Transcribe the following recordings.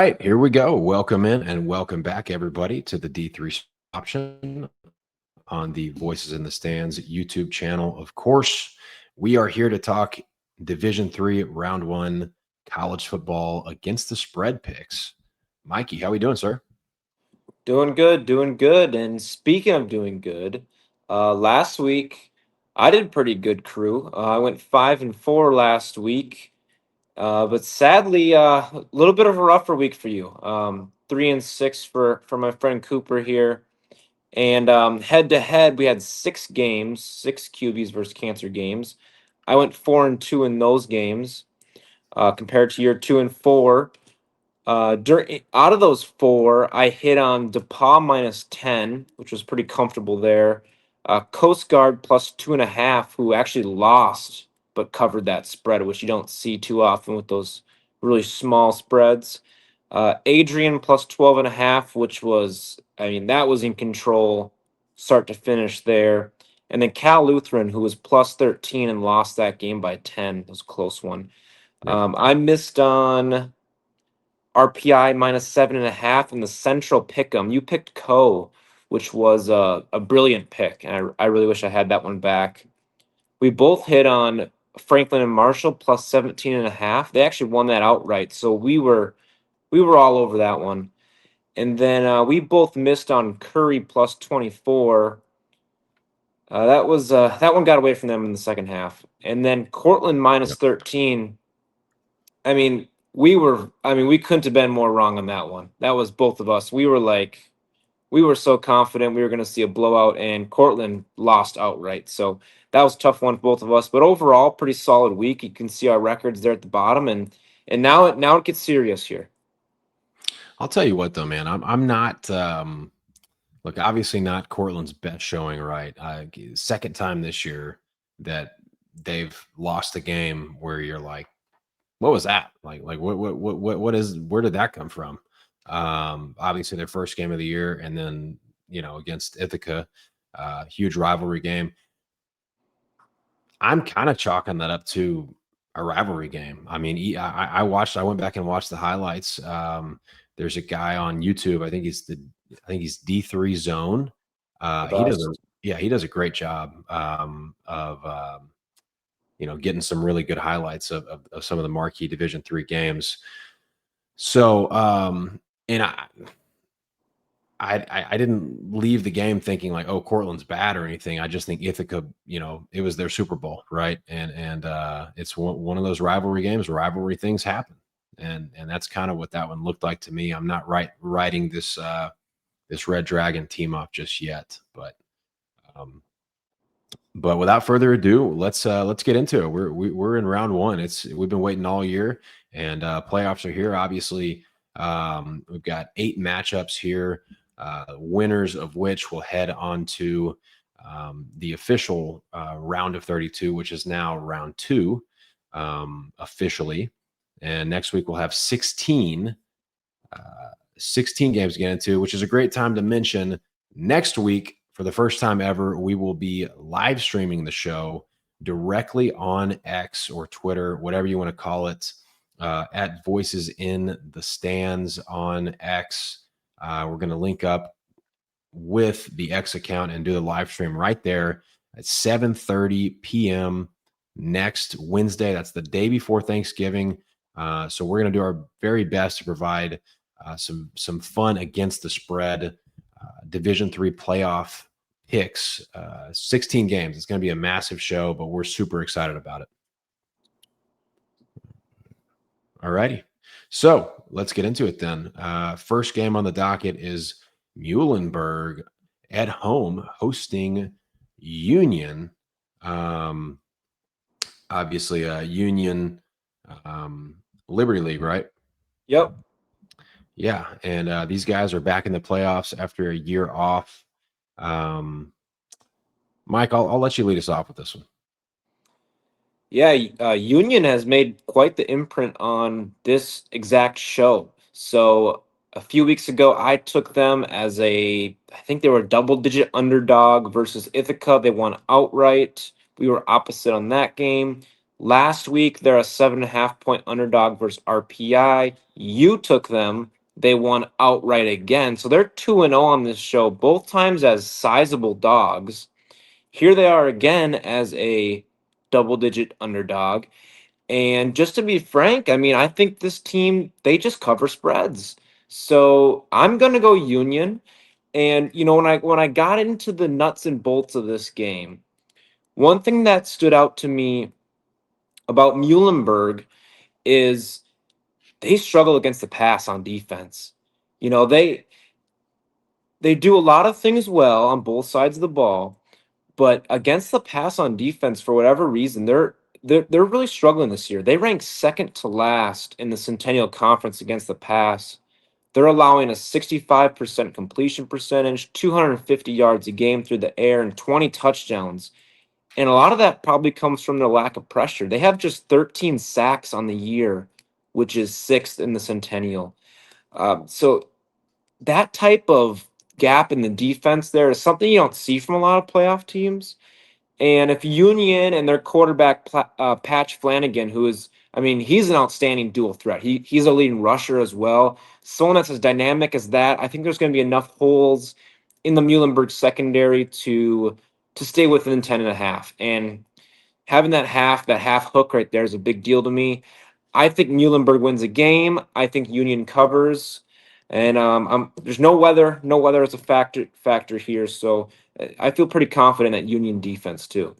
right, here we go. Welcome in and welcome back, everybody, to the D3 option on the Voices in the Stands YouTube channel. Of course, we are here to talk Division III, Round 1 college football against the spread picks. Mikey, how we doing, sir? Doing good, doing good. And speaking of doing good, last week I did pretty good, crew. I went 5-4 last week, but sadly, a little bit of a rougher week for you. 3-6 for my friend Cooper here. And head to head, we had 6 games, 6 QBs versus cancer games. I went 4-2 in those games, compared to your 2-4. Out of those 4, I hit on DePaul -10, which was pretty comfortable there. Coast Guard +2.5, who actually lost but covered that spread, which you don't see too often with those really small spreads. Adrian +12.5, which was, that was in control start to finish there. And then Cal Lutheran, who was +13 and lost that game by 10. It was a close one. Yep. I missed on RPI -7.5 in the Central Pick'em. You picked which was a brilliant pick, and I really wish I had that one back. We both hit on Franklin and Marshall +17.5. They actually won that outright, so we were all over that one. And then we both missed on Curry +24. That one got away from them in the second half. And then Cortland Yep. -13. We couldn't have been more wrong on that one. That was both of us. We were so confident we were going to see a blowout, and Cortland lost outright. So that was a tough one for both of us. But overall, pretty solid week. You can see our records there at the bottom, and now it gets serious here. I'll tell you what, though, man, I'm not look, obviously not Cortland's best showing, right? Second time this year that they've lost a game where you're like, what was that? Like what is, where did that come from? Obviously their first game of the year, and then, against Ithaca, huge rivalry game. I'm kind of chalking that up to a rivalry game. I mean, I went back and watched the highlights. There's a guy on YouTube. I think he's D3 Zone. He does he does a great job of getting some really good highlights of some of the marquee Division III games. So, and I didn't leave the game thinking like, oh, Cortland's bad or anything. I just think Ithaca, it was their Super Bowl, right? And it's one of those rivalry games. Rivalry things happen, and that's kind of what that one looked like to me. I'm not writing this Red Dragon team off just yet, but without further ado, let's get into it. We're in round 1. We've been waiting all year, and playoffs are here. Obviously, we've got 8 matchups here. Winners of which will head on to the official round of 32, which is now round 2 officially. And next week we'll have 16 games to get into, which is a great time to mention. Next week, for the first time ever, we will be live streaming the show directly on X or Twitter, whatever you want to call it, at Voices in the Stands on X. We're going to link up with the X account and do the live stream right there at 7:30 p.m. next Wednesday. That's the day before Thanksgiving. So we're going to do our very best to provide some fun against the spread Division III playoff picks. 16 games. It's going to be a massive show, but we're super excited about it. All righty. So let's get into it then. First game on the docket is Muhlenberg at home hosting Union. Obviously, Union Liberty League, right? Yep. Yeah, and these guys are back in the playoffs after a year off. Mike, I'll let you lead us off with this one. Yeah, Union has made quite the imprint on this exact show. So a few weeks ago, I took them as I think they were a double-digit underdog versus Ithaca. They won outright. We were opposite on that game. Last week, they're a 7.5 point underdog versus RPI. You took them. They won outright again. So they're 2-0 on this show, both times as sizable dogs. Here they are again as a double digit underdog. And just to be frank, I mean, I think this team, they just cover spreads. So I'm going to go Union. And when I got into the nuts and bolts of this game, one thing that stood out to me about Muhlenberg is they struggle against the pass on defense. You know, they do a lot of things well on both sides of the ball, but against the pass on defense, for whatever reason, they're really struggling this year. They rank second to last in the Centennial Conference against the pass. They're allowing a 65% completion percentage, 250 yards a game through the air, and 20 touchdowns. And a lot of that probably comes from their lack of pressure. They have just 13 sacks on the year, which is sixth in the Centennial. So that type of gap in the defense there is something you don't see from a lot of playoff teams. And if Union and their quarterback Patch Flanagan, who is, I mean, he's an outstanding dual threat. He's a leading rusher as well. Someone that's as dynamic as that. I think there's going to be enough holes in the Muhlenberg secondary to stay within 10.5. And having that half hook right there is a big deal to me. I think Muhlenberg wins a game. I think Union covers, and there's no weather. No weather is a factor here. So I feel pretty confident that Union defense too.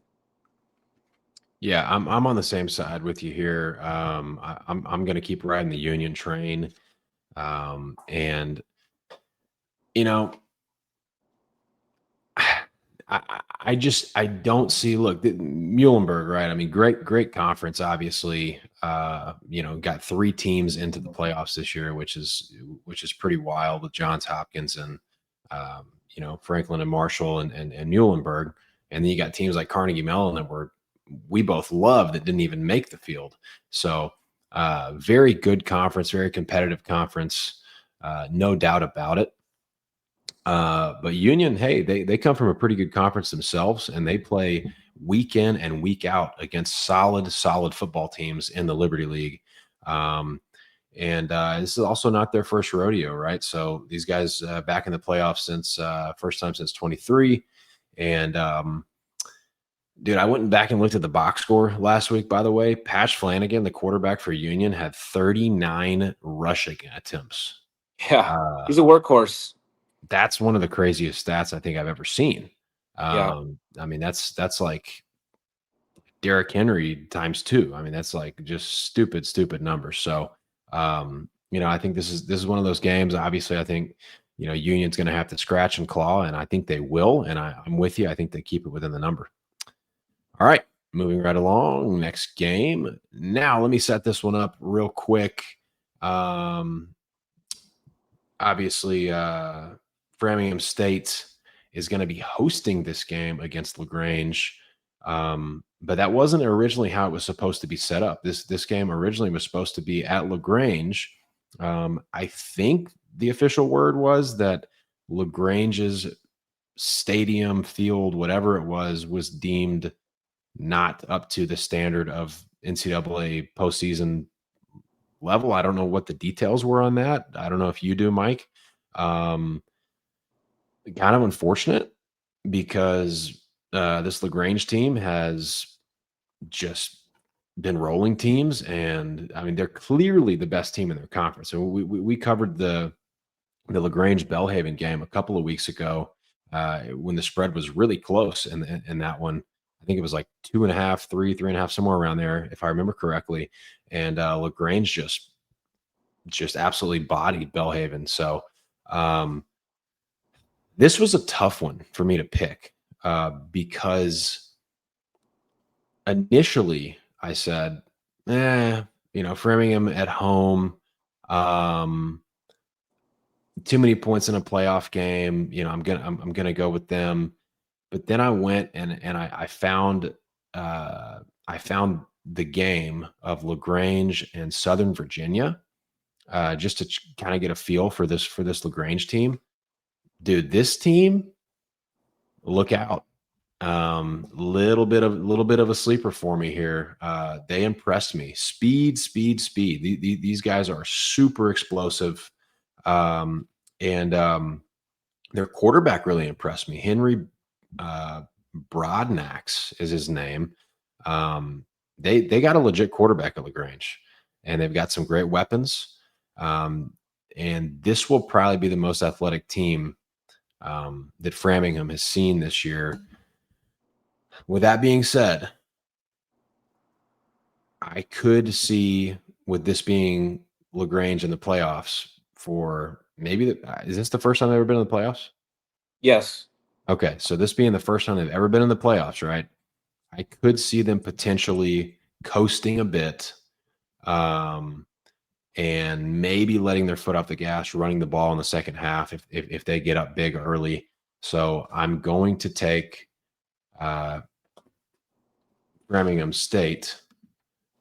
Yeah, I'm on the same side with you here. I'm going to keep riding the Union train, and you know, I don't see. Look, Muhlenberg, right? I mean, great conference. Obviously, got 3 teams into the playoffs this year, which is pretty wild with Johns Hopkins and Franklin and Marshall and Muhlenberg, and then you got teams like Carnegie Mellon that we both love that didn't even make the field. So, very good conference, very competitive conference, no doubt about it. But Union, hey, they come from a pretty good conference themselves, and they play week in and week out against solid football teams in the Liberty League. And this is also not their first rodeo, right? So these guys back in the playoffs since first time since 23. And dude, I went back and looked at the box score last week, by the way. Patch Flanagan, the quarterback for Union, had 39 rushing attempts. Yeah, he's a workhorse. That's one of the craziest stats I think I've ever seen. Yeah. I mean, that's like Derrick Henry times 2. I mean, that's like just stupid numbers. So, I think this is one of those games. Obviously, I think, Union's going to have to scratch and claw, and I think they will. And I'm with you. I think they keep it within the number. All right, moving right along. Next game. Now, let me set this one up real quick. Obviously, Framingham State is going to be hosting this game against LaGrange. But that wasn't originally how it was supposed to be set up. This game originally was supposed to be at LaGrange. I think the official word was that LaGrange's stadium, field, whatever it was deemed not up to the standard of NCAA postseason level. I don't know what the details were on that. I don't know if you do, Mike. Kind of unfortunate because this LaGrange team has just been rolling teams, and I mean they're clearly the best team in their conference. So we covered the LaGrange Belhaven game a couple of weeks ago when the spread was really close, in that one. I think it was like 2.5, 3.5, somewhere around there, if I remember correctly. And LaGrange just absolutely bodied Belhaven. So this was a tough one for me to pick because initially I said, Framingham at home, too many points in a playoff game. I'm gonna go with them. But then I went and I found the game of LaGrange and Southern Virginia just to kind of get a feel for this LaGrange team. Dude, this team, look out. Little bit of a sleeper for me here. They impressed me. Speed, speed, speed. These guys are super explosive. And their quarterback really impressed me. Henry Broadnax is his name. They got a legit quarterback at LaGrange, and they've got some great weapons. And this will probably be the most athletic team that Framingham has seen this year. With that being said, I could see, with this being LaGrange in the playoffs for maybe is this the first time they've ever been in the playoffs? Yes. Okay, so this being the first time they've ever been in the playoffs, right? I could see them potentially coasting a bit, um, and maybe letting their foot off the gas, running the ball in the second half if they get up big early. So I'm going to take Framingham State.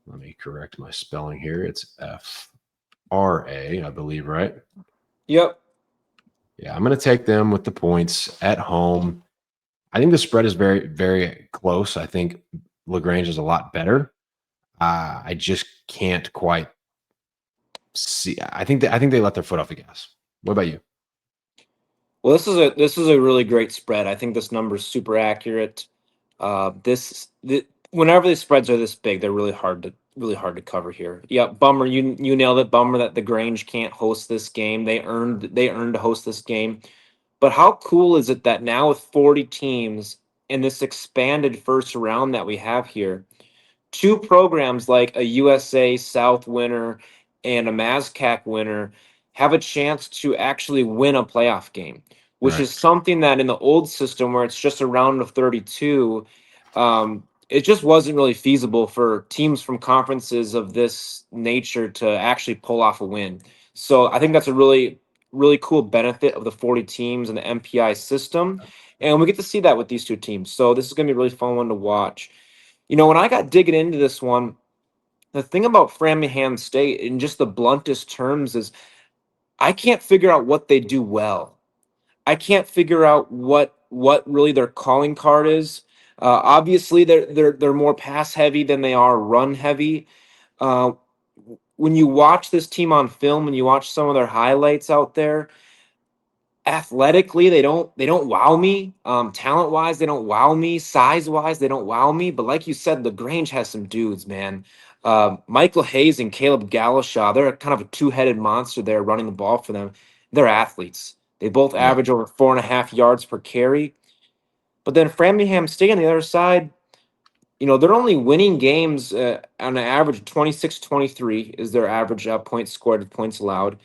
Let me correct my spelling here. It's FRA, I believe, right? Yep. Yeah, I'm going to take them with the points at home. I think the spread is very, very close. I think LaGrange is a lot better. I just can't quite see. I think they let their foot off the gas. What about you? Well, this is a really great spread. I think this number is super accurate. Whenever the spreads are this big, they're really hard to cover here. Yeah, bummer. You nailed it. Bummer that the Grange can't host this game. They earned to host this game. But how cool is it that now with 40 teams in this expanded first round that we have here, two programs like a USA South winner and a MASCAC winner have a chance to actually win a playoff game, which Right. is something that in the old system where it's just a round of 32, it just wasn't really feasible for teams from conferences of this nature to actually pull off a win. So I think that's a really, really cool benefit of the 40 teams and the MPI system. And we get to see that with these two teams. So this is going to be a really fun one to watch. When I got digging into this one, the thing about Framingham State, in just the bluntest terms, is I can't figure out what they do well. I can't figure out what really their calling card is. Obviously, they're more pass heavy than they are run heavy. Uh, when you watch this team on film, when you watch some of their highlights out there, athletically they don't wow me. Talent wise they don't wow me. Size wise they don't wow me, but like you said, LaGrange has some dudes, man. Michael Hayes and Caleb Galashaw, they're kind of a two-headed monster there running the ball for them. They're athletes. They both Yeah. average over 4.5 yards per carry. But then Framingham State on the other side, they're only winning games on an average of 26-23 is their average points scored, points allowed.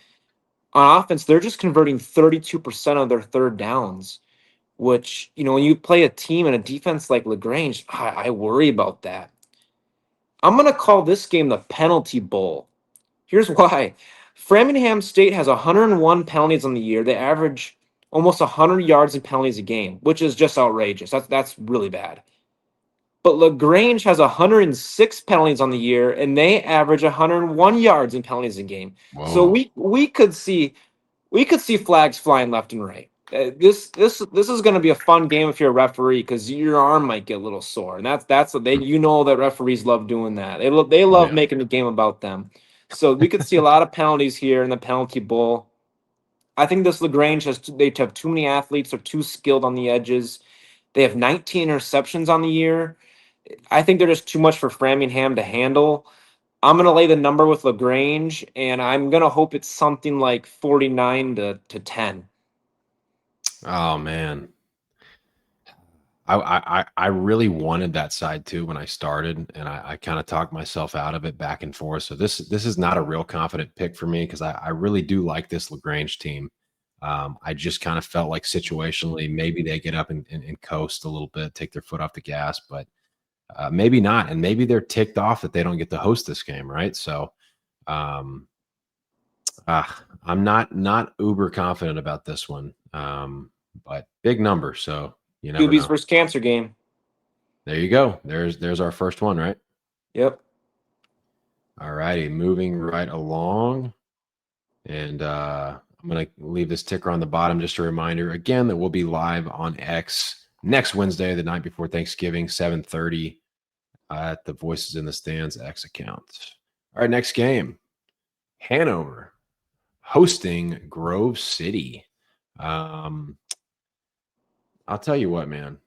On offense, they're just converting 32% of their third downs, which, when you play a team and a defense like LaGrange, I worry about that. I'm going to call this game the penalty bowl. Here's why. Framingham State has 101 penalties on the year. They average almost 100 yards in penalties a game, which is just outrageous. That's really bad. But LaGrange has 106 penalties on the year, and they average 101 yards in penalties a game. So Whoa. we could see flags flying left and right. This is going to be a fun game if you're a referee because your arm might get a little sore, and that's what that referees love doing that. They Oh love yeah. making the game about them. So we could see a lot of penalties here in the penalty bowl. I think this LaGrange they have too many athletes. They're too skilled on the edges. They have 19 interceptions on the year. I think they're just too much for Framingham to handle. I'm gonna lay the number with LaGrange, and I'm gonna hope it's something like 49 to 10. Oh man. I really wanted that side too when I started, and I kind of talked myself out of it back and forth. So this is not a real confident pick for me because I really do like this LaGrange team. I just kind of felt like situationally maybe they get up and coast a little bit, take their foot off the gas, but maybe not, and maybe they're ticked off that they don't get to host this game, right? So um, I'm not uber confident about this one, but big number, so you never QB's know. versus cancer game. There you go. There's our first one, right? Yep. All righty, moving right along. And I'm going to leave this ticker on the bottom. Just a reminder again that we'll be live on X next Wednesday, the night before Thanksgiving, 7:30 at the Voices in the Stands X account. All right, next game, Hanover hosting Grove City. I'll tell you what, man.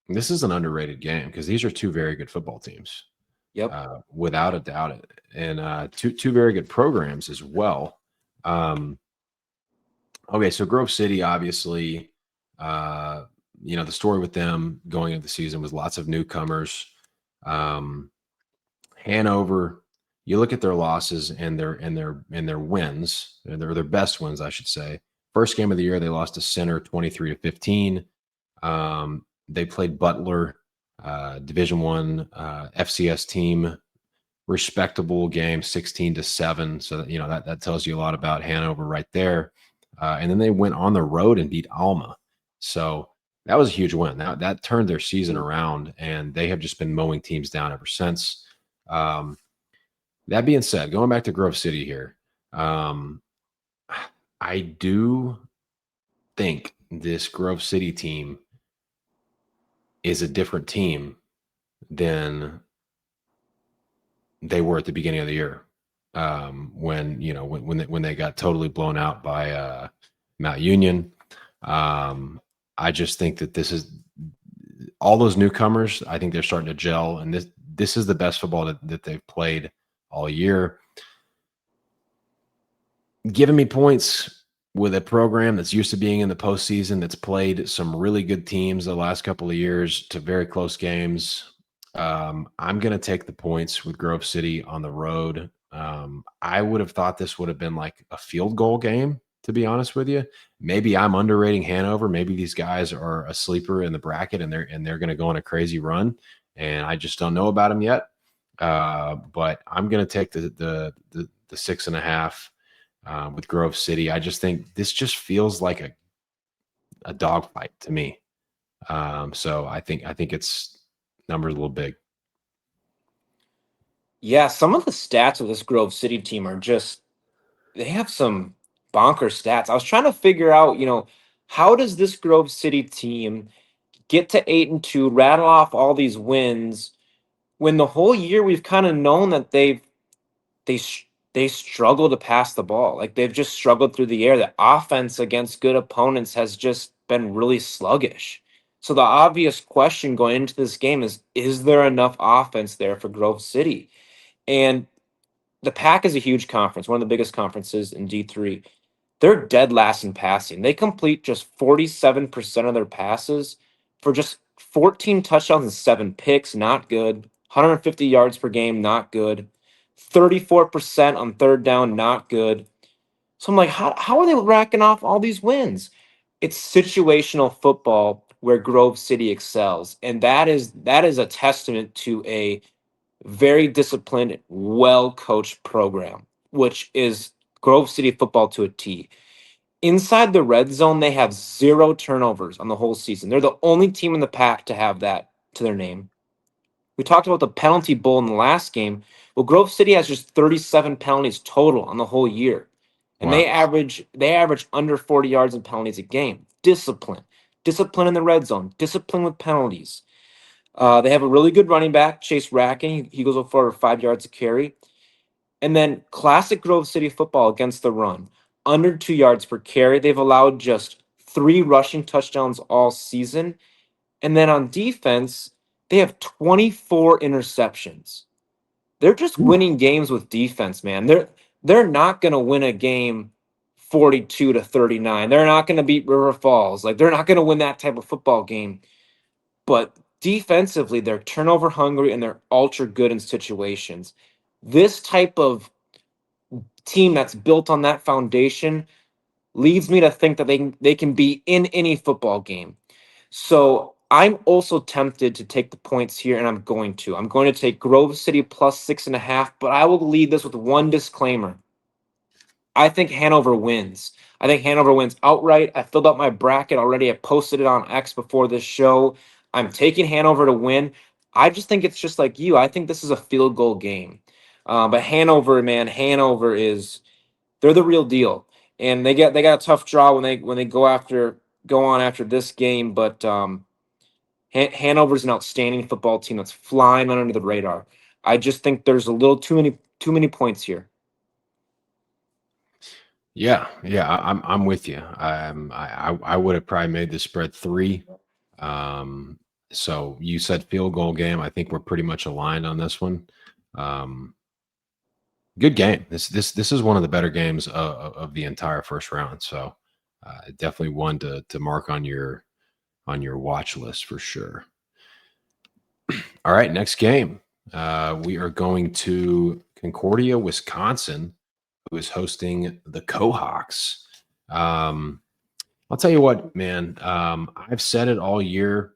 This is an underrated game because these are two very good football teams. Yep. Without a doubt, and two very good programs as well. Okay, so Grove City, obviously, the story with them going into the season was lots of newcomers. Hanover, you look at their losses and their wins, and their best wins, I should say. First game of the year, they lost to Center 23-15. They played Butler, Division I FCS team, respectable game, 16-7. So that tells you a lot about Hanover right there. And then they went on the road and beat Alma. So that was a huge win. That turned their season around, and they have just been mowing teams down ever since. That being said, going back to Grove City here, I do think this Grove City team is a different team than they were at the beginning of the year, when they got totally blown out by Mount Union. I just think that this is all those newcomers. I think they're starting to gel, and this is the best football that they've played all year. Giving me points with a program that's used to being in the postseason, that's played some really good teams the last couple of years to very close games. I'm going to take the points with Grove City on the road. I would have thought this would have been like a field goal game, to be honest with you. Maybe I'm underrating Hanover. Maybe these guys are a sleeper in the bracket, and they're going to go on a crazy run, and I just don't know about them yet. But I'm going to take the 6.5 with Grove City. I just think this just feels like a dogfight to me. So I think it's numbers a little big. Yeah, some of the stats of this Grove City team are just, they have some bonker stats. I was trying to figure out, how does this Grove City team get to 8-2, rattle off all these wins when the whole year we've kind of known that they struggle to pass the ball. Like, they've just struggled through the air. The offense against good opponents has just been really sluggish. So the obvious question going into this game is there enough offense there for Grove City? And the Pac is a huge conference, one of the biggest conferences in D3. They're dead last in passing. They complete just 47% of their passes for just 14 touchdowns and 7 picks. Not good. 150 yards per game. Not good. 34% on third down. Not good. So I'm like, how are they racking off all these wins? It's situational football where Grove City excels. And that is a testament to a very disciplined, well-coached program, which is Grove City football to a T. Inside the red zone, they have 0 turnovers on the whole season. They're the only team in the pack to have that to their name. We talked about the penalty bowl in the last game. Well, Grove City has just 37 penalties total on the whole year. And Wow. they average under 40 yards in penalties a game. Discipline in the red zone, discipline with penalties. They have a really good running back, Chase Racken. He goes for 5 yards a carry. And then classic Grove City football against the run, under 2 yards per carry. They've allowed just 3 rushing touchdowns all season. And then on defense, they have 24 interceptions. They're just winning games with defense, man. They're not going to win a game 42-39. They're not going to beat River Falls. Like, they're not going to win that type of football game. But defensively, they're turnover hungry and they're ultra good in situations. This type of team that's built on that foundation leads me to think that they can be in any football game. So I'm also tempted to take the points here, and I'm going to take Grove City plus 6.5, but I will lead this with one disclaimer. I think Hanover wins. I think Hanover wins outright. I filled out my bracket already. I posted it on X before this show. I'm taking Hanover to win. I just think it's just like you. I think this is a field goal game. But Hanover, man, they're the real deal. And they got a tough draw when they go after go on after this game, but Hanover's an outstanding football team that's flying under the radar. I just think there's a little too many points here. Yeah, yeah, I'm with you. I would have probably made the spread 3. Um, so you said field goal game. I think we're pretty much aligned on this one. Um, Good game. This is one of the better games of the entire first round. So definitely one to mark on your watch list for sure. All right, next game. We are going to Concordia, Wisconsin, who is hosting the Cohawks. I'll tell you what, man. I've said it all year.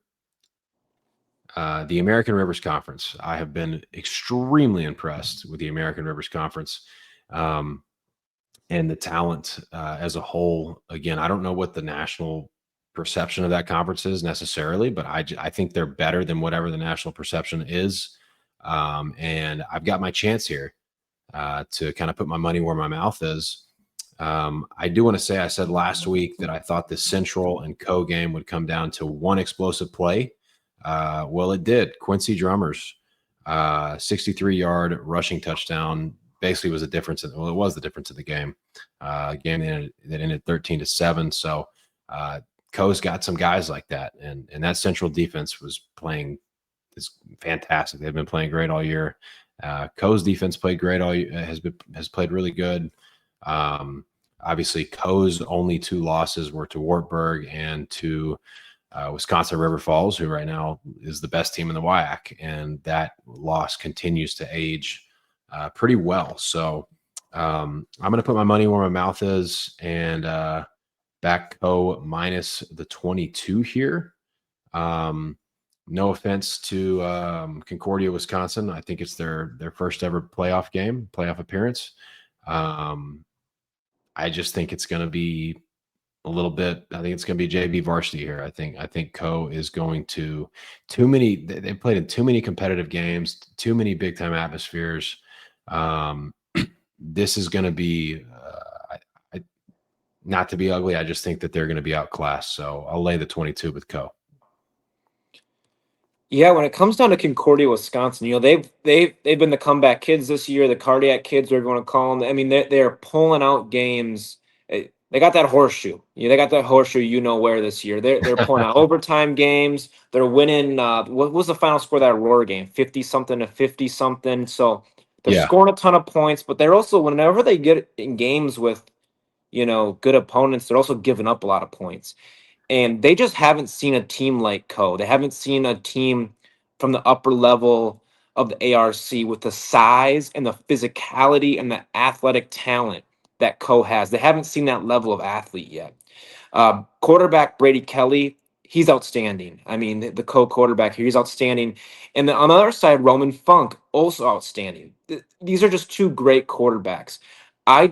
The American Rivers Conference. I have been extremely impressed with the American Rivers Conference. And the talent as a whole. Again, I don't know what the national perception of that conference is necessarily, but I think they're better than whatever the national perception is. And I've got my chance here to kind of put my money where my mouth is. I do want to say I said last week that I thought the Central and Co game would come down to one explosive play. Well, it did. Quincy Drummers, 63-yard rushing touchdown, basically was a difference. It was the difference of the game. Game that ended 13-7. So Co's got some guys like that, and that Central defense is fantastic. They've been playing great all year. Co's defense played great all year, has played really good. Obviously, Co's only 2 losses were to Wartburg and to Wisconsin River Falls, who right now is the best team in the WIAC, and that loss continues to age pretty well. So I'm going to put my money where my mouth is and back Co minus the 22 here. No offense to Concordia, Wisconsin. I think it's their first ever playoff appearance. I just think it's going to be a little bit. I think it's going to be JV varsity here. I think Co is going to too many. They've played in too many competitive games, too many big time atmospheres. This is going to be not to be ugly. I just think that they're going to be outclassed. So I'll lay the 22 with Co. Yeah, when it comes down to Concordia, Wisconsin, they've been the comeback kids this year, the cardiac kids, whatever you want to call them. I mean, they're pulling out games. They got that horseshoe. Yeah, they got that horseshoe. Where this year they're pulling out overtime games. They're winning. What was the final score of that Aurora game? 50 something to 50 something. So they're Yeah. scoring a ton of points, but they're also whenever they get in games with good opponents, they're also giving up a lot of points. And they just haven't seen a team like Co. They haven't seen a team from the upper level of the ARC with the size and the physicality and the athletic talent that Co has. They haven't seen that level of athlete yet. Quarterback Brady Kelly, he's outstanding. I mean, the co-quarterback here, he's outstanding. And then on the other side, Roman Funk, also outstanding. These are just 2 great quarterbacks. I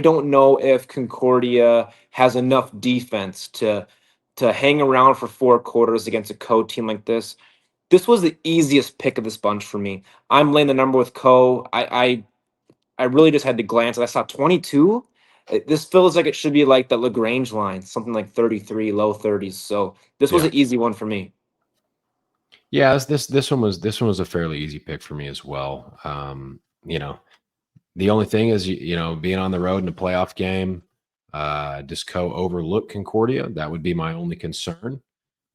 don't know if Concordia has enough defense to hang around for 4 quarters against a Co team like this. This was the easiest pick of this bunch for me. I'm laying the number with Co. I really just had to glance. I saw 22. This feels like it should be like the LaGrange line, something like 33, low 30s. So this was Yeah. an easy one for me. Yeah, this one was a fairly easy pick for me as well. The only thing is being on the road in a playoff game, does Co overlook Concordia? That would be my only concern.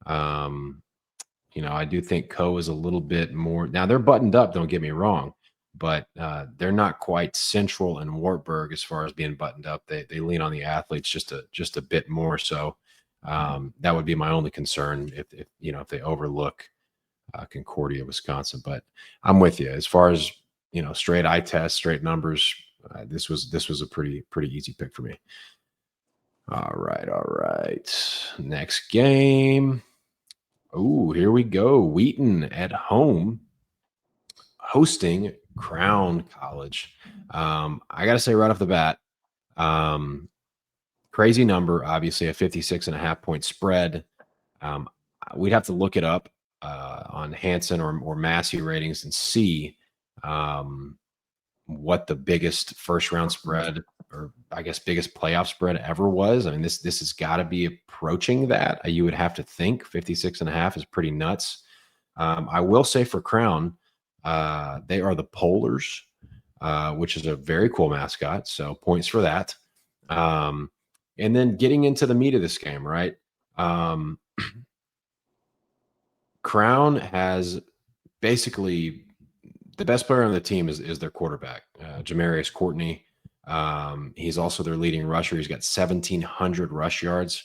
I do think Co is a little bit more. Now they're buttoned up. Don't get me wrong, but they're not quite Central and Wartburg as far as being buttoned up. They lean on the athletes just a bit more. So that would be my only concern if they overlook Concordia, Wisconsin. But I'm with you as far as straight eye test, straight numbers. This was a pretty easy pick for me. All right. Next game. Oh, here we go. Wheaton at home, hosting Crown College. I got to say right off the bat, crazy number. Obviously, a 56.5-point spread. We'd have to look it up on Hansen or Massey ratings and see what the biggest first round spread, or I guess biggest playoff spread ever was. I mean, this has got to be approaching that. You would have to think 56.5 is pretty nuts. I will say for Crown, they are the Polars, which is a very cool mascot. So points for that. And then getting into the meat of this game, right? Crown has basically the best player on the team is their quarterback, Jamarius Courtney. He's also their leading rusher. He's got 1,700 rush yards.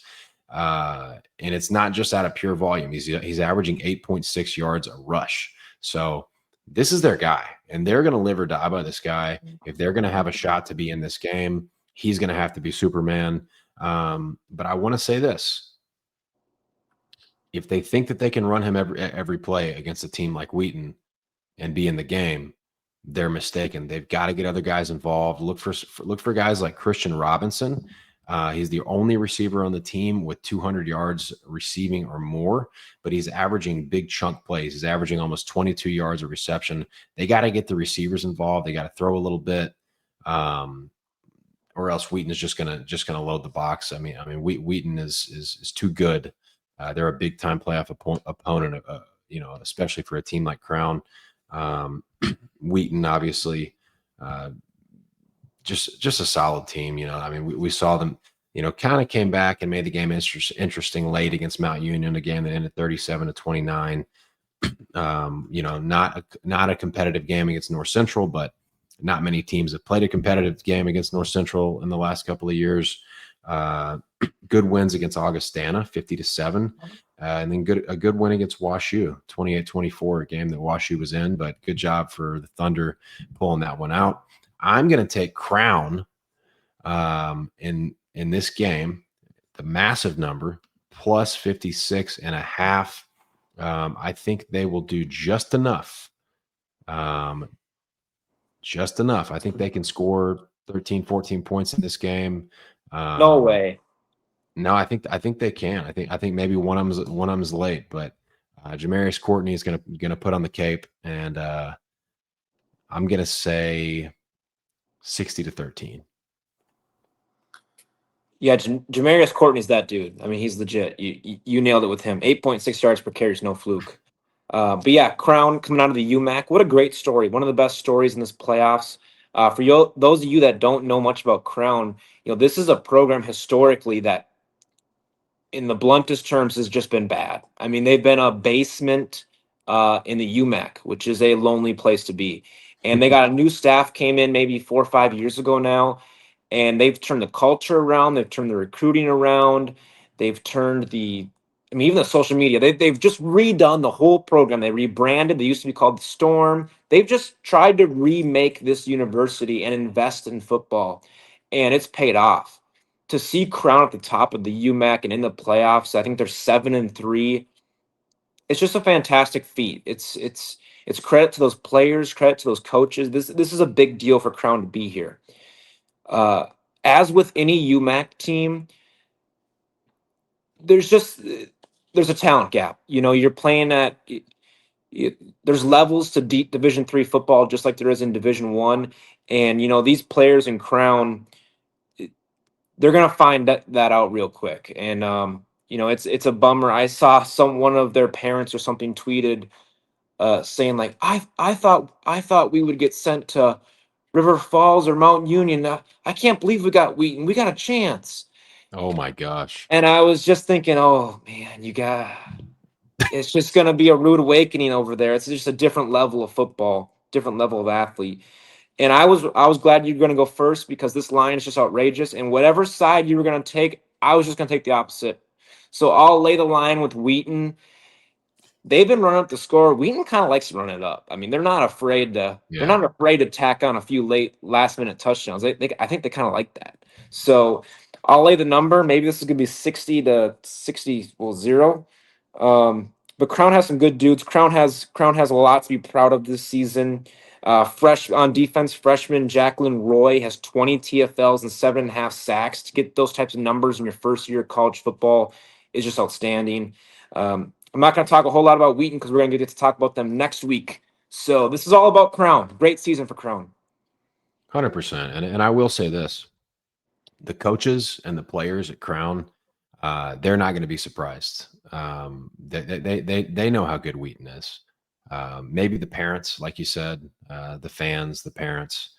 And it's not just out of pure volume. He's averaging 8.6 yards a rush. So this is their guy, and they're going to live or die by this guy. If they're going to have a shot to be in this game, he's going to have to be Superman. But I want to say this. If they think that they can run him every play against a team like Wheaton and be in the game, they're mistaken. They've got to get other guys involved. Look for guys like Christian Robinson. He's the only receiver on the team with 200 yards receiving or more, but he's averaging big chunk plays. He's averaging almost 22 yards of reception. They got to get the receivers involved. They got to throw a little bit, or else Wheaton is just gonna load the box. I mean, Wheaton is too good. They're a big time playoff opponent, especially for a team like Crown. Wheaton, obviously, just a solid team. We saw them, kind of came back and made the game interesting late against Mount Union, a game that ended 37-29. Not a competitive game against North Central, but not many teams have played a competitive game against North Central in the last couple of years. Good wins against Augustana, 50-7, and then a good win against WashU, 28-24, a game that WashU was in, but good job for the Thunder pulling that one out. I'm going to take Crown in this game, the massive number, plus 56.5. I think they will do just enough. Just enough. I think they can score 13, 14 points in this game. No way. No, I think they can. I think maybe one of them is late, but Jamarius Courtney is gonna put on the cape, and I'm gonna say 60-13. Yeah, Jamarius Courtney's that dude. I mean, he's legit. You nailed it with him. 8.6 yards per carry is no fluke. But yeah, Crown coming out of the UMAC. What a great story. One of the best stories in this playoffs. For those of you that don't know much about Crown, this is a program historically that, in the bluntest terms, has just been bad. I mean, they've been a basement in the UMAC, which is a lonely place to be. And they got a new staff, came in maybe 4 or 5 years ago now, and they've turned the culture around. They've turned the recruiting around. They've turned even the social media. They've just redone the whole program. They rebranded. They used to be called the Storm. They've just tried to remake this university and invest in football, and it's paid off. To see Crown at the top of the UMAC and in the playoffs, I think they're 7-3. It's just a fantastic feat. It's credit to those players, credit to those coaches. This is a big deal for Crown to be here. As with any UMAC team, there's a talent gap. You're playing at there's levels to deep Division III football, just like there is in Division I. And these players in Crown, they're gonna find that out real quick. And it's a bummer. I saw one of their parents or something tweeted saying like, I thought we would get sent to River Falls or Mount Union. I can't believe we got Wheaton. We got a chance. Oh my gosh. And I was just thinking, oh man, it's just gonna be a rude awakening over there. It's just a different level of football, different level of athlete. And I was glad you were going to go first, because this line is just outrageous. And whatever side you were going to take, I was just going to take the opposite. So I'll lay the line with Wheaton. They've been running up the score. Wheaton kind of likes to run it up. I mean, they're not afraid to tack on a few last minute touchdowns. I think they kind of like that. So I'll lay the number. Maybe this is going to be 60-0. But Crown has some good dudes. Crown has a lot to be proud of this season. Fresh on defense, freshman Jacqueline Roy has 20 TFLs and 7.5 sacks. To get those types of numbers in your first year of college football is just outstanding. I'm not going to talk a whole lot about Wheaton because we're going to get to talk about them next week. So this is all about Crown. Great season for Crown. 100%. And I will say this: the coaches and the players at Crown, they're not going to be surprised. They know how good Wheaton is. Maybe the parents, like you said, the fans, the parents,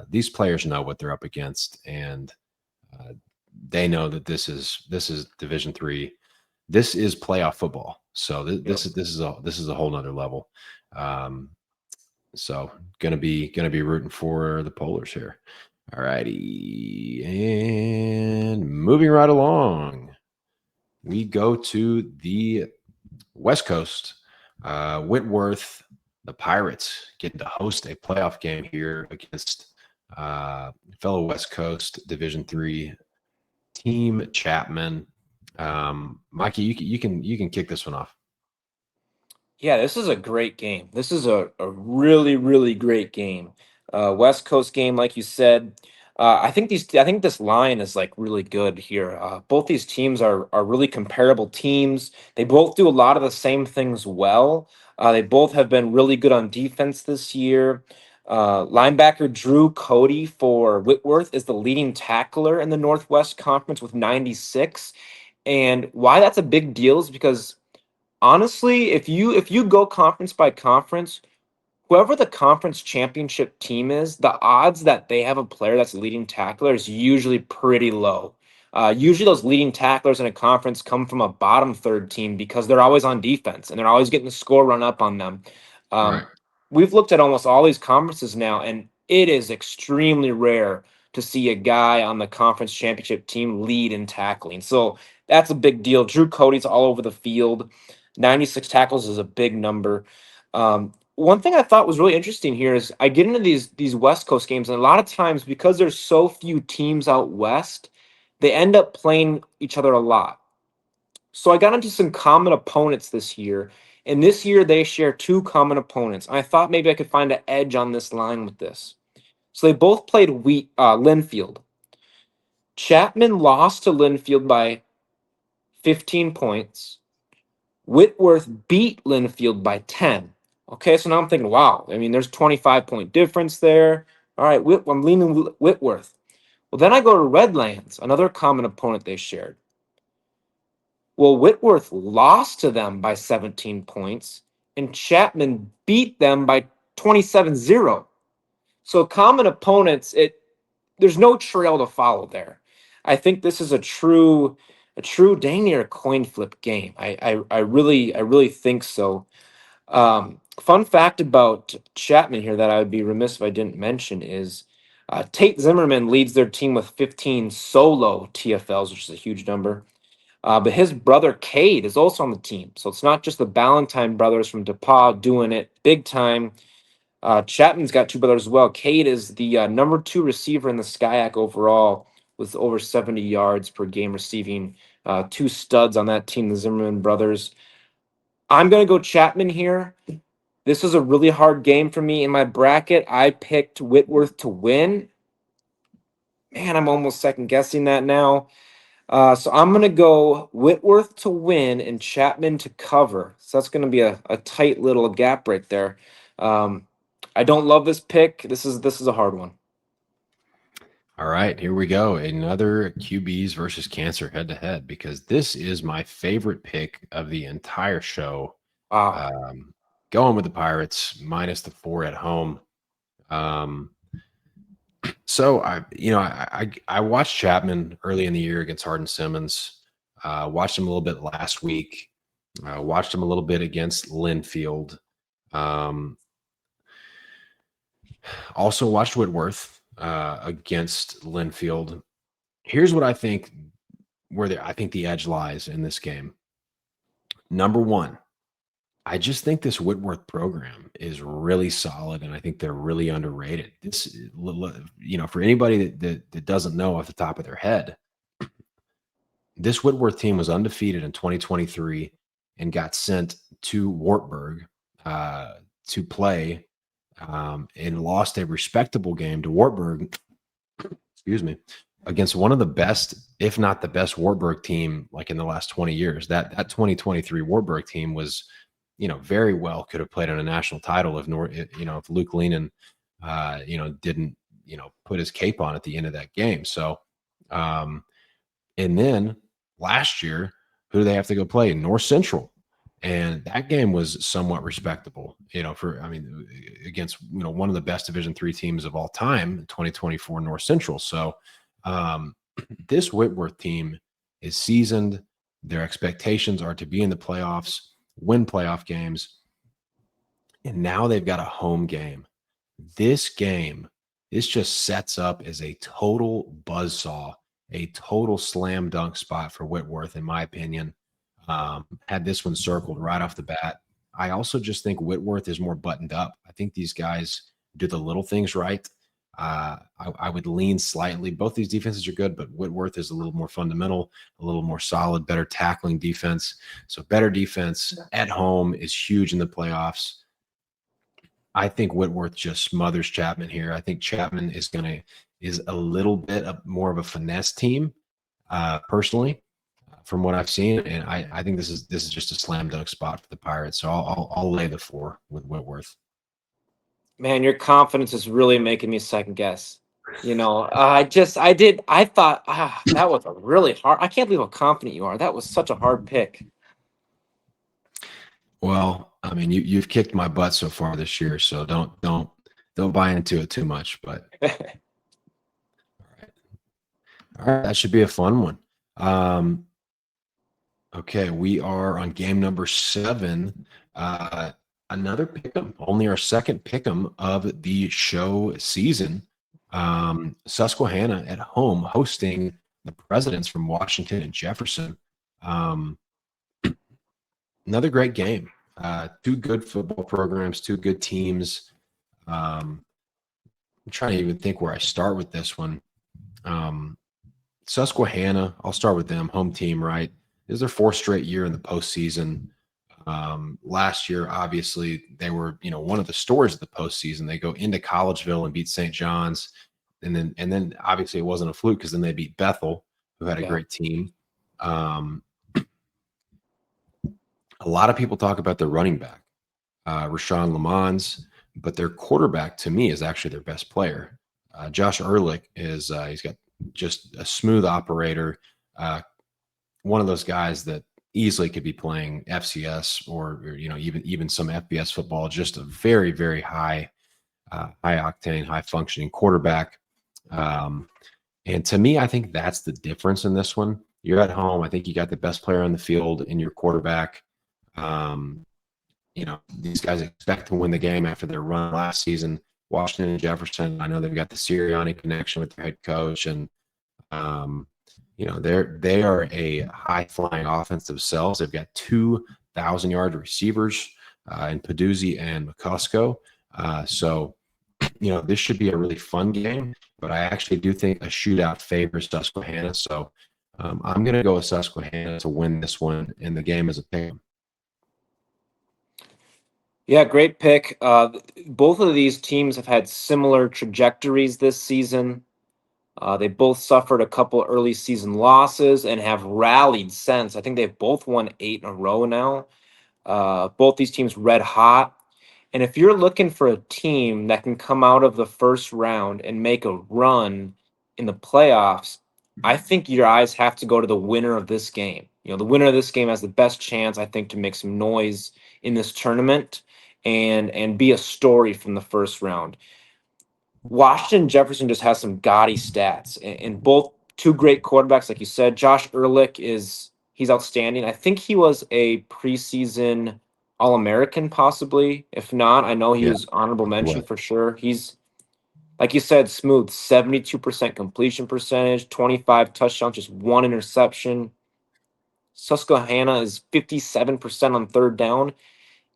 these players know what they're up against, and they know that this is Division III. This is playoff football. So this is a whole nother level. So gonna be rooting for the Polars here. All righty, and moving right along, we go to the West Coast. Whitworth, the Pirates, getting to host a playoff game here against fellow West Coast Division III team Chapman. Mikey, you can kick this one off. Yeah, this is a great game. This is a really, really great game. West Coast game, like you said. I think this line is like really good here. Both these teams are really comparable teams. They both do a lot of the same things well. They both have been really good on defense this year. Linebacker Drew Cody for Whitworth is the leading tackler in the Northwest Conference with 96. And why that's a big deal is because honestly, if you go conference by conference, whoever the conference championship team is, the odds that they have a player that's a leading tackler is usually pretty low. Usually, those leading tacklers in a conference come from a bottom third team because they're always on defense and they're always getting the score run up on them. Right. We've looked at almost all these conferences now, and it is extremely rare to see a guy on the conference championship team lead in tackling. So that's a big deal. Drew Cody's all over the field. 96 tackles is a big number. One thing I thought was really interesting here is I get into these West Coast games, and a lot of times because there's so few teams out west, they end up playing each other a lot. So I got into some common opponents this year, and this year they share two common opponents. I thought maybe I could find an edge on this line with this. So they both played Linfield. Chapman lost to Linfield by 15 points. Whitworth beat Linfield by 10. Okay, so now I'm thinking, wow, I mean, there's 25-point difference there. All right, I'm leaning Whitworth. Well, then I go to Redlands, another common opponent they shared. Well, Whitworth lost to them by 17 points, and Chapman beat them by 27-0. So common opponents, there's no trail to follow there. I think this is a true dang near coin flip game. I really think so. Fun fact about Chapman here that I would be remiss if I didn't mention is Tate Zimmerman leads their team with 15 solo TFLs, which is a huge number. But his brother Cade is also on the team. So it's not just the Ballantyne brothers from DePauw doing it big time. Chapman's got two brothers as well. Cade is the number 2 receiver in the SCIAC overall with over 70 yards per game receiving. 2 studs on that team, the Zimmerman brothers. I'm going to go Chapman here. This is a really hard game for me. In my bracket, I picked Whitworth to win. Man, I'm almost second guessing that now. So I'm going to go Whitworth to win and Chapman to cover. So that's going to be a tight little gap right there. I don't love this pick. This is a hard one. All right, here we go. Another QBs versus cancer head to head, because this is my favorite pick of the entire show. Going with the Pirates minus the 4 at home. So I watched Chapman early in the year against Hardin Simmons. Watched him a little bit last week. Watched him a little bit against Linfield. Also watched Whitworth against Linfield. Here's what I think I think the edge lies in this game. Number one, I just think this Whitworth program is really solid, and I think they're really underrated. This, for anybody that doesn't know off the top of their head, this Whitworth team was undefeated in 2023 and got sent to Wartburg to play and lost a respectable game to Wartburg, excuse me, against one of the best, if not the best Wartburg team like in the last 20 years. That 2023 Wartburg team was, very well could have played on a national title if Luke Leenan, didn't, put his cape on at the end of that game. So, and then last year, who do they have to go play? North Central. And that game was somewhat respectable, against, one of the best Division III teams of all time, 2024 North Central. So this Whitworth team is seasoned. Their expectations are to be in the playoffs, win playoff games. And now they've got a home game. This just sets up as a total buzzsaw, a total slam dunk spot for Whitworth, in my opinion. Had this one circled right off the bat. I also just think Whitworth is more buttoned up. I think these guys do the little things right. I would lean slightly. Both these defenses are good, but Whitworth is a little more fundamental, a little more solid, better tackling defense. So better defense at home is huge in the playoffs. I think Whitworth just smothers Chapman here. I think Chapman is a little bit more of a finesse team, personally, from what I've seen, and I think this is just a slam dunk spot for the Pirates. So I'll lay the 4 with Whitworth. Man, your confidence is really making me second guess. I thought that was a really hard. I can't believe how confident you are. That was such a hard pick. Well, I mean, you've kicked my butt so far this year, so don't buy into it too much. But all right, that should be a fun one. Okay, we are on game number 7. Another pick'em, only our second pick'em of the show season. Susquehanna at home hosting the Presidents from Washington and Jefferson. Another great game. 2 good football programs, 2 good teams. I'm trying to even think where I start with this one. Susquehanna, I'll start with them. Home team, right? This is their 4th straight year in the postseason. Last year, obviously, they were, one of the stories of the postseason. They go into Collegeville and beat St. John's. And then obviously it wasn't a fluke because then they beat Bethel, who had a great team. A lot of people talk about their running back, Rashawn Lamons, but their quarterback, to me, is actually their best player. Josh Ehrlich is he's got just a smooth operator, one of those guys that easily could be playing FCS or even some FBS football. Just a very, very high octane, high functioning quarterback. And to me, I think that's the difference in this one. You're at home. I think you got the best player on the field in your quarterback. These guys expect to win the game after their run last season. Washington and Jefferson, I know they've got the Sirianni connection with their head coach, and they are a high flying offense themselves. They've got 2,000-yard receivers in Peduzzi and McCusco. So this should be a really fun game, but I actually do think a shootout favors Susquehanna. So I'm going to go with Susquehanna to win this one, and the game is a pick. Yeah, great pick. Both of these teams have had similar trajectories this season. They both suffered a couple early season losses and have rallied since. I think they've both won 8 in a row now. Both these teams red hot. And if you're looking for a team that can come out of the first round and make a run in the playoffs, I think your eyes have to go to the winner of this game. The winner of this game has the best chance, I think, to make some noise in this tournament and be a story from the first round. Washington Jefferson just has some gaudy stats, and both 2 great quarterbacks, like you said. Josh Ehrlich he's outstanding. I think he was a preseason All-American, possibly. If not, I know he was honorable mention for sure. He's, like you said, smooth. 72% completion percentage, 25 touchdowns, just 1 interception. Susquehanna is 57% on third down,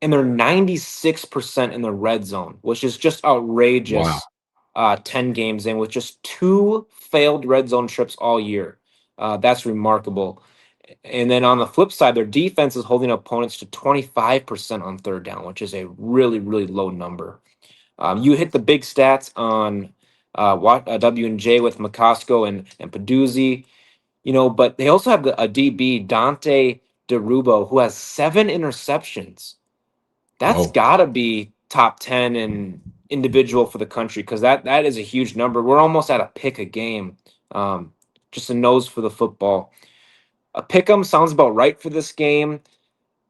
and they're 96% in the red zone, which is just outrageous. Wow. 10 games in with just 2 failed red zone trips all year. That's remarkable. And then on the flip side, their defense is holding opponents to 25% on third down, which is a really, really low number. You hit the big stats on W&J with McCosco and Peduzzi, but they also have a DB, Dante DeRubo, who has 7 interceptions. That's got to be top 10 in individual for the country, because that is a huge number. We're almost at a pick a game. Just a nose for the football. A pick 'em sounds about right for this game.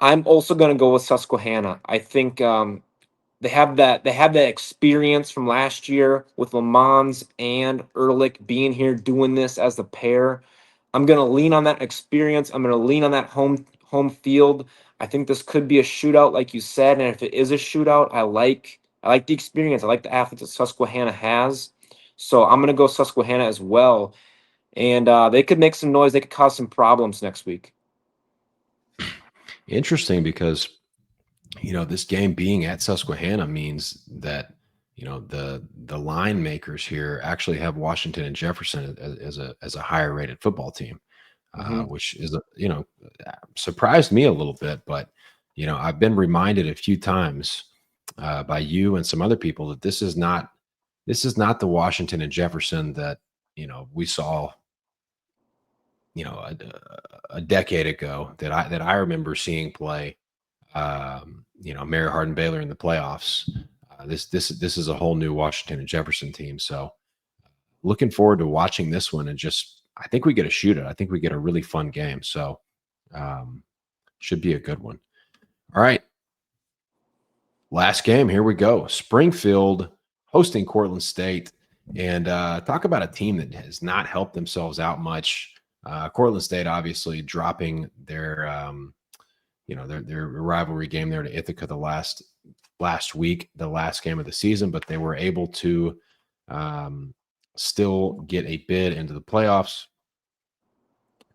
I'm also going to go with Susquehanna. I think they have that experience from last year with Lamons and Ehrlich being here doing this as the pair. I'm going to lean on that experience. I'm going to lean on that home field. I think this could be a shootout, like you said, and if it is a shootout, I like the experience. I like the athletes that Susquehanna has, so I'm going to go Susquehanna as well. And they could make some noise. They could cause some problems next week. Interesting, because this game being at Susquehanna means that the line makers here actually have Washington and Jefferson as a higher rated football team, Mhm. which is surprised me a little bit. But I've been reminded a few times by you and some other people that this is not the Washington and Jefferson that we saw a decade ago, that I remember seeing play. Mary Hardin Baylor in the playoffs. This is a whole new Washington and Jefferson team. So looking forward to watching this one, and I think we get a shootout. I think we get a really fun game. So should be a good one. All right. Last game. Here we go. Springfield hosting Cortland State, and talk about a team that has not helped themselves out much. Cortland State obviously dropping their their rivalry game there to Ithaca last week, the last game of the season, but they were able to still get a bid into the playoffs.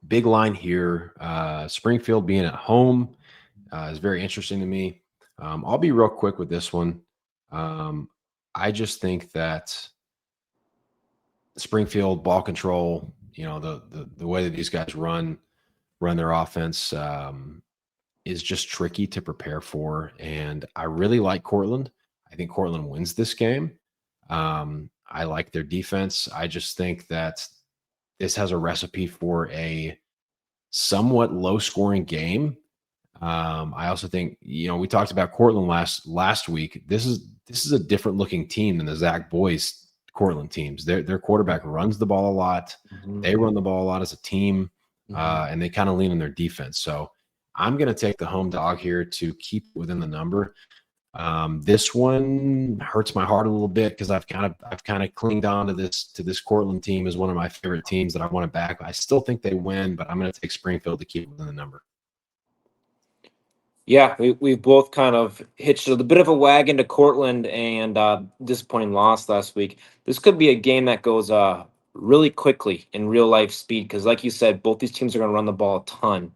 Big line here. Springfield being at home is very interesting to me. I'll be real quick with this one. I just think that Springfield ball control, the way that these guys run their offense, is just tricky to prepare for. And I really like Cortland. I think Cortland wins this game. I like their defense. I just think that this has a recipe for a somewhat low scoring game. I also think, we talked about Cortland last week. This is a different looking team than the Zach Boyce Cortland teams. Their quarterback runs the ball a lot. Mhm. They run the ball a lot as a team, Mhm. and they kind of lean on their defense. So I'm going to take the home dog here to keep within the number. This one hurts my heart a little bit because I've kind of clinged on to this Cortland team as one of my favorite teams that I want to back. I still think they win, but I'm going to take Springfield to keep within the number. Yeah, we've both kind of hitched a bit of a wagon to Cortland, and disappointing loss last week. This could be a game that goes really quickly in real life speed, because, like you said, both these teams are going to run the ball a ton.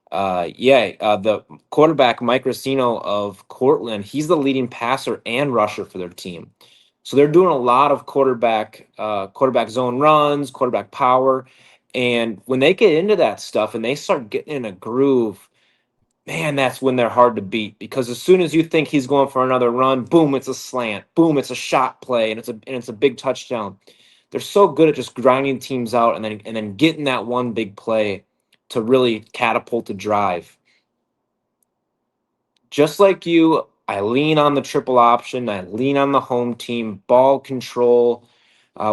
The quarterback, Mike Racino of Cortland, he's the leading passer and rusher for their team. So they're doing a lot of quarterback zone runs, quarterback power. And when they get into that stuff and they start getting in a groove, man, that's when they're hard to beat, because as soon as you think he's going for another run, boom, it's a slant, boom, it's a shot play, and it's a big touchdown. They're so good at just grinding teams out and then getting that one big play to really catapult a drive. Just like you, I lean on the triple option. I lean on the home team ball control.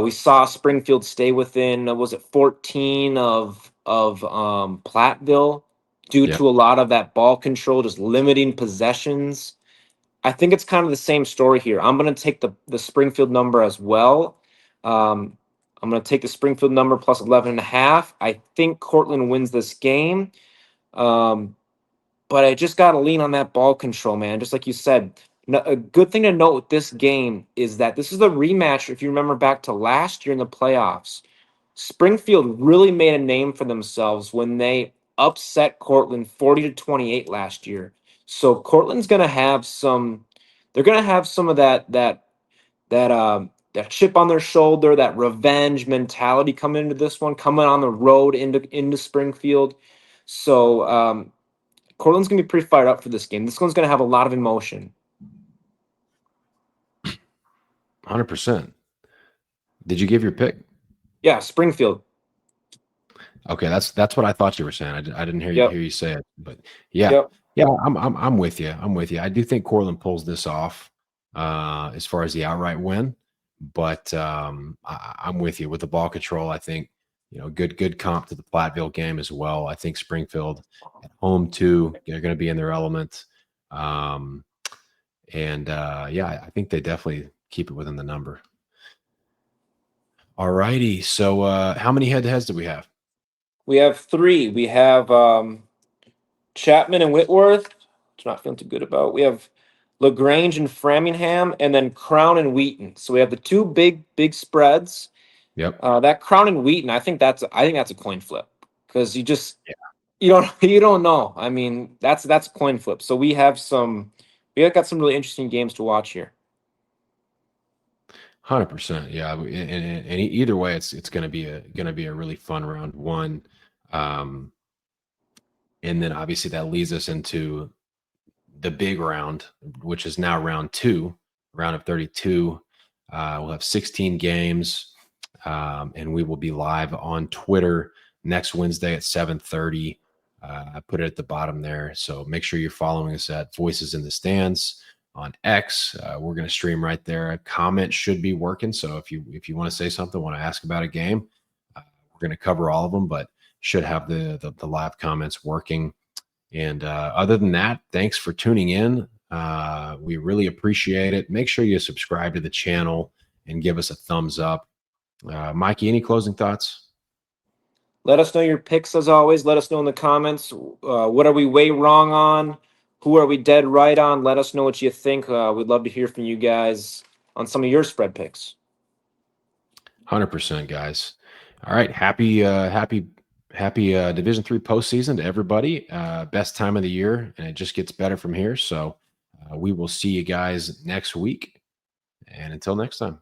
We saw Springfield stay within, was it 14 of Platteville, due Yeah. to a lot of that ball control, just limiting possessions. I think it's kind of the same story here. I'm going to take the Springfield number as well. I'm going to take the Springfield number plus 11.5. I think Cortland wins this game. Um, but I just got to lean on that ball control, man. Just like you said, a good thing to note with this game is that this is the rematch. If you remember back to last year in the playoffs, Springfield really made a name for themselves when they upset Cortland 40-28 last year. So Cortland's going to have some. They're going to have some of that chip on their shoulder, that revenge mentality coming into this one, coming on the road into Springfield. So Cortland's gonna be pretty fired up for this game. This one's gonna have a lot of emotion. 100%. Did you give your pick? Yeah, Springfield. Okay, that's what I thought you were saying. I didn't hear Yep. you say it, but yeah, Yep. yeah, I'm with you. I'm with you. I do think Cortland pulls this off. as far as the outright win. But I'm with you with the ball control. I think, good comp to the Platteville game as well. I think Springfield at home too, they're going to be in their element. Yeah, I think they definitely keep it within the number. All righty. So how many head-to-heads do we have? We have 3. We have Chapman and Whitworth, which I'm not feeling too good about. We have LaGrange and Framingham, and then Crown and Wheaton. So we have the 2 big spreads. Yep. That Crown and Wheaton, I think that's a coin flip, because you don't you don't know. I mean, that's a coin flip. So we have got some really interesting games to watch here. 100%. Yeah. And either way, it's going to be a really fun round 1. And then obviously that leads us into the big round, which is now round 2, round of 32. We'll have 16 games, and we will be live on Twitter next Wednesday at 7:30. I put it at the bottom there, so make sure you're following us at Voices in the Stands on X. We're going to stream right there. Comment should be working, so if you want to say something, want to ask about a game, we're going to cover all of them, but should have the live comments working. And other than that, thanks for tuning in. We really appreciate it. Make sure you subscribe to the channel and give us a thumbs up. Mikey, any closing thoughts? Let us know your picks as always. Let us know in the comments. What are we way wrong on? Who are we dead right on? Let us know what you think. We'd love to hear from you guys on some of your spread picks. 100%, guys. All right. Happy Division III postseason to everybody. Best time of the year, and it just gets better from here. So we will see you guys next week. And until next time.